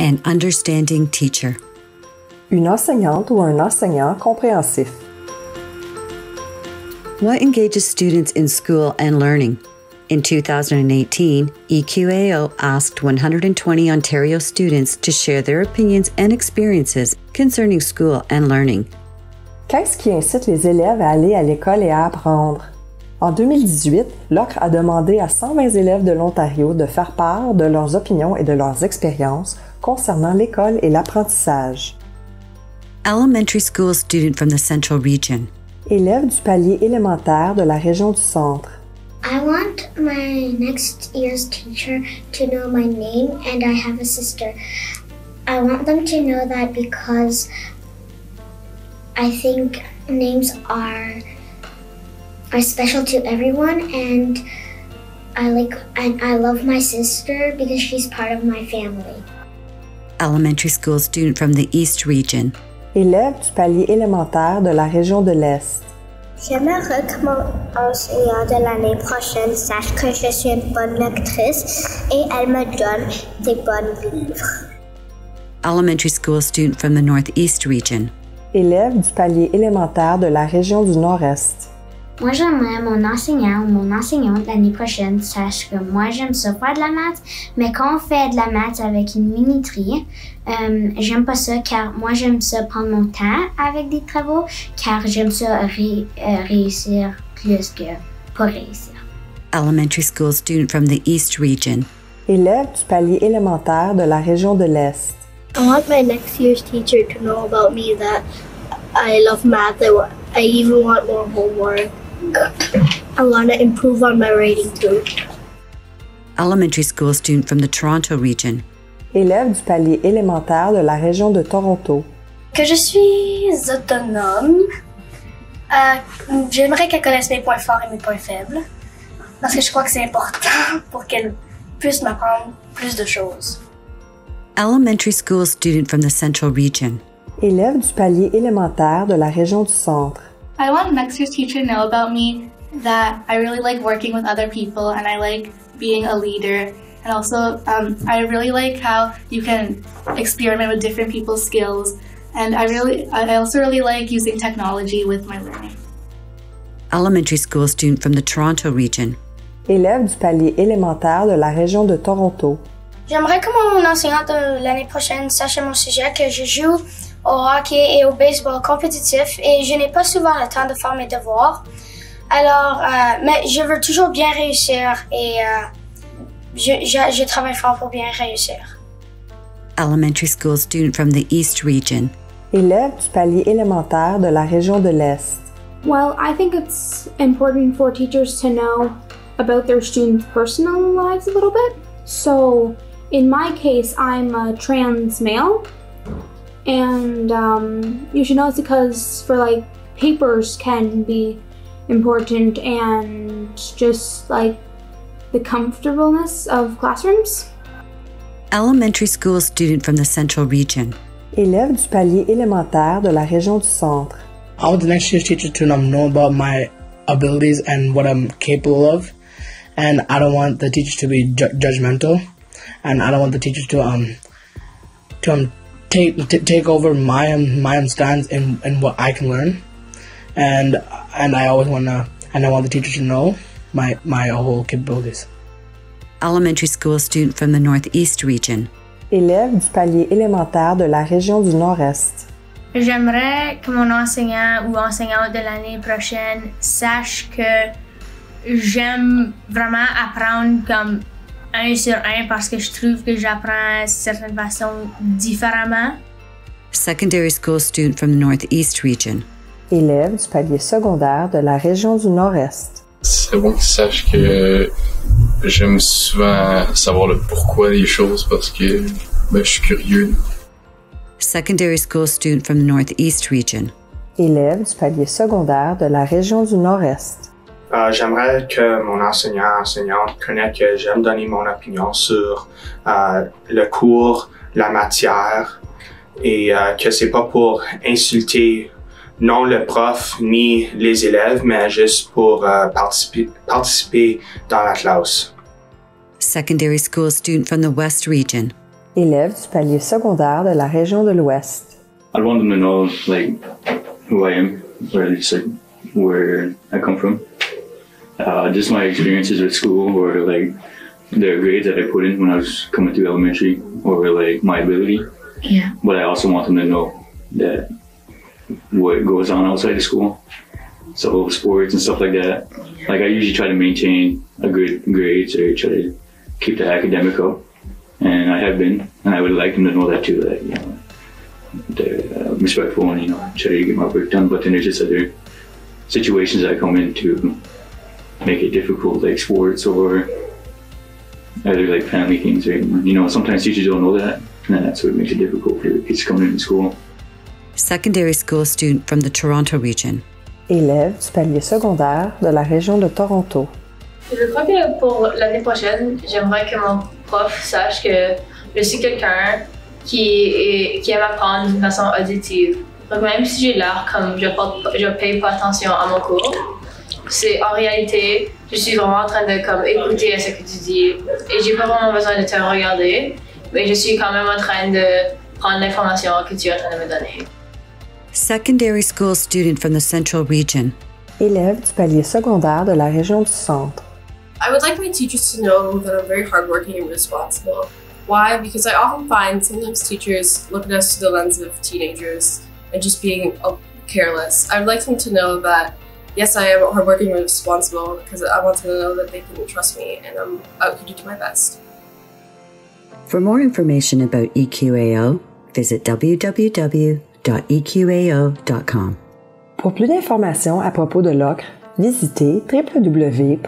An understanding teacher. Une enseignante ou un enseignant compréhensif. What engages students in school and learning? In 2018, EQAO asked 120 Ontario students to share their opinions and experiences concerning school and learning. Qu'est-ce qui incite les élèves à aller à l'école et à apprendre? En 2018, l'OCRE a demandé à 120 élèves de l'Ontario de faire part de leurs opinions et de leurs expériences concernant l'école et l'apprentissage. Elementary school student from the Central Region. Élèves du palier élémentaire de la région du Centre. I want my next year's teacher to know my name, and I have a sister. I want them to know that because I think names are special to everyone, and I love my sister because she's part of my family. Elementary school student from the East Region. Élèves du palier élémentaire de la région de l'Est. J'aimerais que mon enseignant de l'année prochaine sache que je suis une bonne lectrice et elle me donne des bons livres. Elementary school student from the Northeast Region. Élèves du palier élémentaire de la région du Nord-Est. Moi, j'aimerais mon enseignant ou mon enseignante l'année prochaine sache que moi, j'aime ça faire de la maths, mais quand on fait de la maths avec une minuterie, j'aime pas ça car moi, j'aime ça prendre mon temps avec des travaux car j'aime ça réussir plus que pas réussir. Elementary school student from the East Region. Élèves du palier élémentaire de la région de l'Est. I want my next year's teacher to know about me that I love math. I even want more homework. I want to improve on my writing too. Elementary school student from the Toronto Region. Élèves du palier élémentaire de la région de Toronto. Que je suis autonome. J'aimerais qu'elle connaisse mes points forts et mes points faibles. Parce que je crois que c'est important pour qu'elle puisse m'apprendre plus de choses. Elementary school student from the Central Region. Élèves du palier élémentaire de la région du Centre. I want next year's teacher to know about me that I really like working with other people and I like being a leader. And also, I really like how you can experiment with different people's skills. And I also really like using technology with my learning. Elementary school student from the Toronto Region. Élèves du palier élémentaire de la région de Toronto. J'aimerais que mon enseignant de l'année prochaine sache à mon sujet que je joue au hockey et au baseball compétitif et je n'ai pas souvent le temps de faire mes devoirs. Alors, mais je veux toujours bien réussir et je travaille fort pour bien réussir. Elementary school student from the East Region. Élèves du palier élémentaire de la région de l'Est. Well, I think it's important for teachers to know about their students' personal lives a little bit. So, in my case, I'm a trans male. And you should know it's because for papers can be important and just the comfortableness of classrooms. Elementary school student from the Central Region. Élèves du palier élémentaire de la région du Centre. I want the next year's teacher to know about my abilities and what I'm capable of. And I don't want the teachers to be judgmental. And I don't want the teachers to take over my stance in what I can learn, and I want the teacher to know my whole capabilities. Elementary school student from the Northeast Region. Élèves du palier élémentaire de la région du Nord-Est. J'aimerais que mon enseignant ou enseignante de l'année prochaine sache que j'aime vraiment apprendre comme 1 sur 1 parce que je trouve que j'apprends de certaines façons différemment. Secondary school student from the Northeast Region. Élèves du palier secondaire de la région du Nord-Est. C'est bon qu'ils sachent que j'aime souvent savoir le pourquoi des choses parce que je suis curieux. Secondary school student from the Northeast Region. Élèves du palier secondaire de la région du Nord-Est. J'aimerais que mon enseignante connaisse que j'aime donner mon opinion sur le cours, la matière et que c'est pas pour insulter non le prof ni les élèves, mais juste pour participer dans la classe. Secondary school student from the West Region. élève du palier secondaire de la région de l'Ouest. I want them to know like who I am, or just like where I come from. Just my experiences with school, or like the grades that I put in when I was coming through elementary, or like my ability. Yeah. But I also want them to know that what goes on outside of school, so sports and stuff like that. Like I usually try to maintain a good grades, or try to keep the academic up, and I have been, and I would like them to know that too. That they're respectful and try to get my work done. But then there's just other situations that come in to make it difficult, like sports or other like family things. Right? Sometimes teachers don't know that, and that's what makes it difficult for the kids coming into school. Secondary school student from the Toronto region. Élève du palier secondaire de la région de Toronto. Je crois que pour l'année prochaine, j'aimerais que mon prof sache que je suis quelqu'un qui aime apprendre d'une façon auditive. Donc même si j'ai l'air comme je paye pas attention à mon cours, c'est en réalité, je suis vraiment en train de écouter à ce que tu dis et j'ai pas vraiment besoin de te regarder, mais je suis quand même en train de prendre l'information que tu es en train de me donner. Secondary school student from the Central region. Élève du palier secondaire de la région du Centre. I would like my teachers to know that I'm very hardworking and responsible. Why? Because I often find sometimes teachers look at us through the lens of teenagers and just being careless. I would like them to know that, yes, I am hardworking and responsible, because I want them to know that they can trust me and I'm out here to do my best. For more information about EQAO, visit www.eqao.com. Pour plus d'informations à propos de l'OCRE, visitez www.ocre.on.ca.